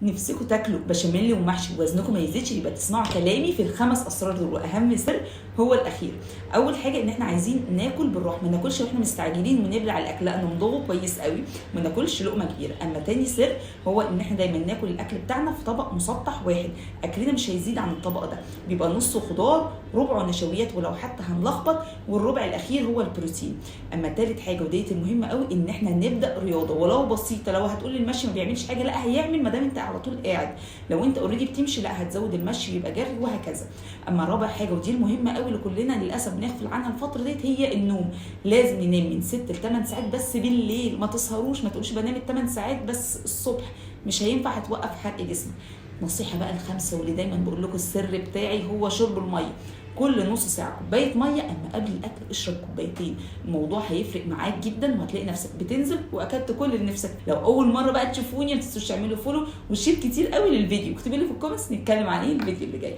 نفسكم تاكلوا بشاميل ومحشي ووزنكم ما يزيدش، يبقى تسمعوا كلامي في ال5 اسرار دول، واهم سر هو الاخير. اول حاجه ان احنا عايزين ناكل بالراحه، ما ناكلش واحنا مستعجلين ونبلع الاكل، لا نمضغه كويس قوي، ما ناكلش لقمه كبيره. اما تاني سر هو ان احنا دايما ناكل الاكل بتاعنا في طبق مسطح واحد، اكلنا مش هيزيد عن الطبق ده، بيبقى نصه خضار ربعه نشويات، ولو حتى هنلخبط والربع الاخير هو البروتين. اما تالت حاجه وديت المهمه قوي، ان احنا نبدا رياضه ولو بسيطه. لو هتقول المشي ما بيعملش حاجه، لا هيعمل ما دام انت على طول قاعد. لو انت اوريدي بتمشي، لا هتزود المشي يبقى جري وهكذا. اما رابع حاجه ودي المهمه قوي اللي كلنا للاسف بنغفل عنها الفتره ديت، هي النوم. لازم ننام من 6 ل 8 ساعات بس بالليل، ما تسهروش، ما تقولش بنام 8 ساعات بس الصبح، مش هينفع، هتوقف حرق جسمك. نصيحه بقى الخامسه واللي دايما بقول لكم السر بتاعي هو شرب الميه. كل نص ساعه كوبايه ميه، اما قبل الاكل اشرب كوبايتين. الموضوع هيفرق معاك جدا وهتلاقي نفسك بتنزل واكلت كل اللي نفسك. لو اول مره بقى تشوفوني ما تنسوش تعملوا فولو وشير كتير قوي للفيديو، اكتبوا لي في الكومنتس نتكلم عن ايه الفيديو اللي جاي.